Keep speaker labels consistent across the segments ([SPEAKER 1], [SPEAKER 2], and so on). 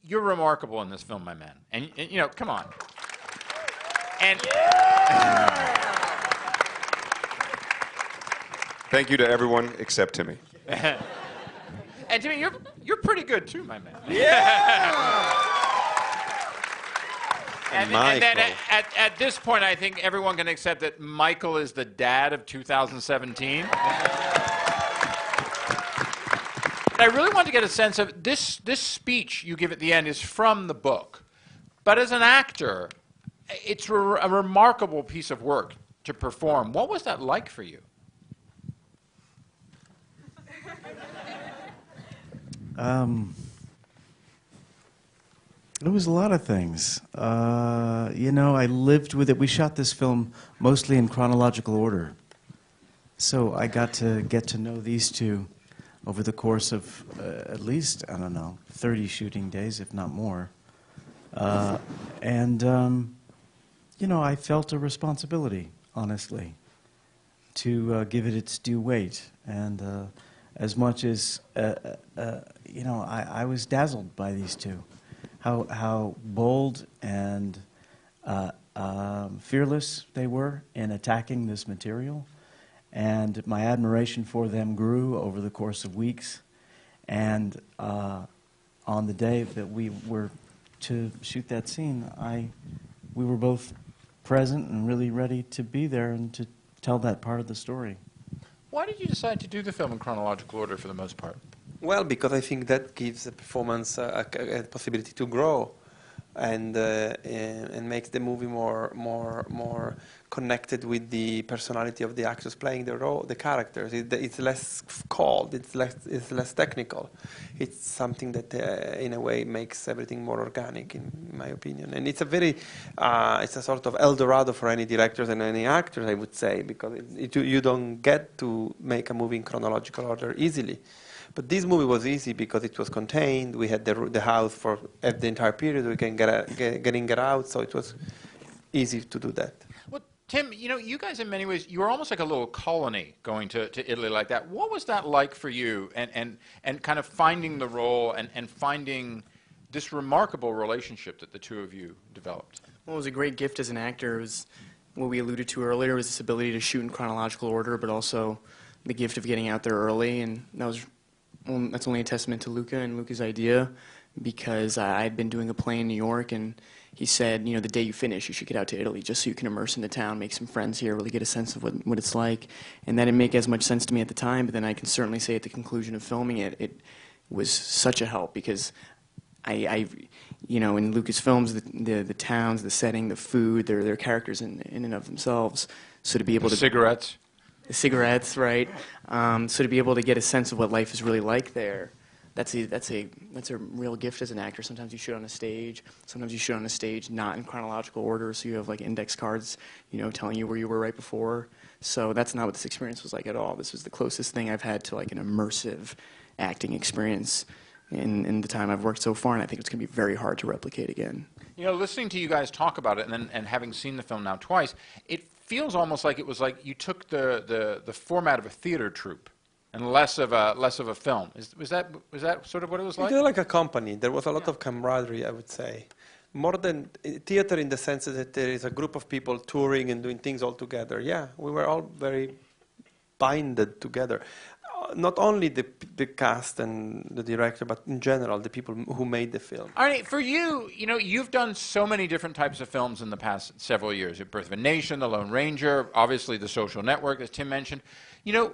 [SPEAKER 1] you're remarkable in this film, my man. And you know, come on. And
[SPEAKER 2] Thank you to everyone except Timmy.
[SPEAKER 1] and Timmy, you're pretty good too, my man. And then at this point, I think everyone can accept that Michael is the dad of 2017. I really want to get a sense of this speech you give at the end is from the book. But as an actor, it's a remarkable piece of work to perform. What was that like for you?
[SPEAKER 3] It was a lot of things. You know, I lived with it. We shot this film mostly in chronological order. So I got to know these two over the course of at least, I don't know, 30 shooting days, if not more. You know, I felt a responsibility, honestly, to give it its due weight. And as much as, you know, I was dazzled by these two. How bold and fearless they were in attacking this material. And my admiration for them grew over the course of weeks. And on the day that we were to shoot that scene, we were both present and really ready to be there and to tell that part of the story.
[SPEAKER 1] Why did you decide to do the film in chronological order for the most part?
[SPEAKER 4] Well, because I think that gives the performance a possibility to grow, and makes the movie more connected with the personality of the actors playing the role, the characters. It's less cold. It's less technical. It's something that, in a way, makes everything more organic, in my opinion. And it's a sort of El Dorado for any directors and any actors, I would say, because you don't get to make a movie in chronological order easily. But this movie was easy because it was contained. We had the house for the entire period. We can get out, so it was easy to do that.
[SPEAKER 1] Well, Tim, you know, you guys in many ways, you were almost like a little colony going to Italy like that. What was that like for you, and kind of finding the role and finding this remarkable relationship that the two of you developed?
[SPEAKER 5] Well, it was a great gift as an actor. It was what we alluded to earlier, was this ability to shoot in chronological order, but also the gift of getting out there early, and that's only a testament to Luca and Luca's idea, because I had been doing a play in New York, and he said, you know, the day you finish, you should get out to Italy just so you can immerse in the town, make some friends here, really get a sense of what it's like. And that didn't make as much sense to me at the time, but then I can certainly say at the conclusion of filming it, it was such a help, because you know, in Luca's films, the towns, the setting, the food, they're characters in and of themselves. So to be able to...
[SPEAKER 1] Cigarettes.
[SPEAKER 5] The cigarettes, right? So to be able to get a sense of what life is really like there, that's a real gift as an actor. Sometimes you shoot on a stage. Sometimes you shoot on a stage not in chronological order, so you have like index cards, you know, telling you where you were right before. So that's not what this experience was like at all. This was the closest thing I've had to like an immersive acting experience in the time I've worked so far, and I think it's going to be very hard to replicate again.
[SPEAKER 1] You know, listening to you guys talk about it, and having seen the film now twice, it feels almost like it was like you took the format of a theater troupe and less of a film. Was that sort of what it was like?
[SPEAKER 4] It was like a company. There was a lot of camaraderie, I would say. More than theater in the sense that there is a group of people touring and doing things all together. Yeah, we were all very binded together. Not only the cast and the director, but in general, the people who made the film.
[SPEAKER 1] Arnie, for you, you know, you've done so many different types of films in the past several years. Birth of a Nation, The Lone Ranger, obviously The Social Network, as Tim mentioned. You know,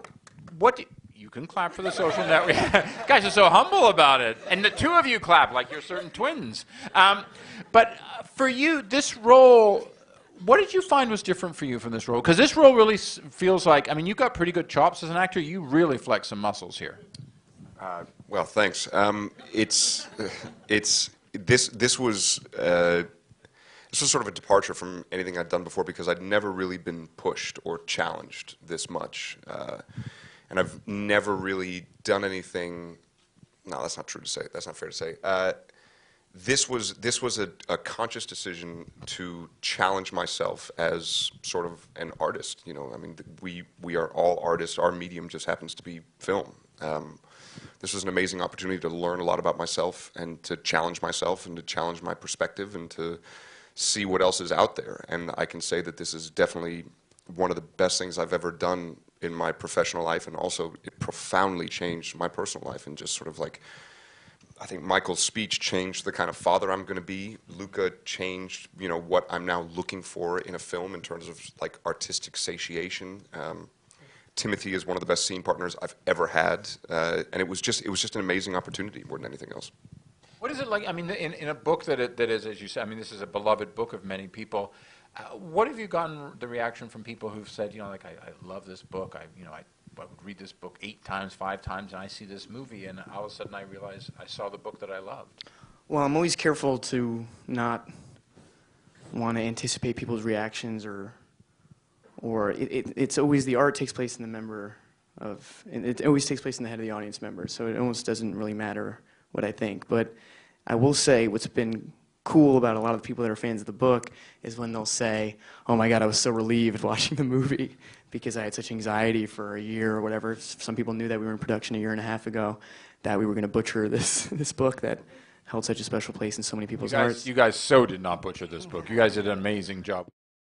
[SPEAKER 1] you can clap for The Social Network. You guys are so humble about it. And the two of you clap like you're certain twins. But for you, this role... What did you find was different for you from this role? Because this role really feels like, I mean, you've got pretty good chops as an actor. You really flex some muscles here.
[SPEAKER 2] Well, thanks. This was sort of a departure from anything I'd done before, because I'd never really been pushed or challenged this much. And I've never really done anything. No, that's not true to say. That's not fair to say. This was a conscious decision to challenge myself as sort of an artist. You know, I mean, we are all artists. Our medium just happens to be film. this was an amazing opportunity to learn a lot about myself and to challenge myself and to challenge my perspective and to see what else is out there. And I can say that this is definitely one of the best things I've ever done in my professional life, and also it profoundly changed my personal life, and just sort of like, I think Michael's speech changed the kind of father I'm going to be. Luca changed, you know, what I'm now looking for in a film in terms of like artistic satiation. Timothy is one of the best scene partners I've ever had, and it was just an amazing opportunity more than anything else.
[SPEAKER 1] What is it like? I mean, in a book that is, as you said, I mean, this is a beloved book of many people. What have you gotten the reaction from people who've said, you know, like, I love this book. I would read this book 8 times, 5 times, and I see this movie, and all of a sudden I realize I saw the book that I loved.
[SPEAKER 5] Well, I'm always careful to not want to anticipate people's reactions, or it's always, the art takes place in the member of, it always takes place in the head of the audience member, so it almost doesn't really matter what I think. But I will say what's been cool about a lot of the people that are fans of the book is when they'll say, oh my God, I was so relieved watching the movie because I had such anxiety for a year or whatever. Some people knew that we were in production 1.5 years ago, that we were going to butcher this book that held such a special place in so many people's hearts.
[SPEAKER 1] You guys so did not butcher this book. You guys did an amazing job.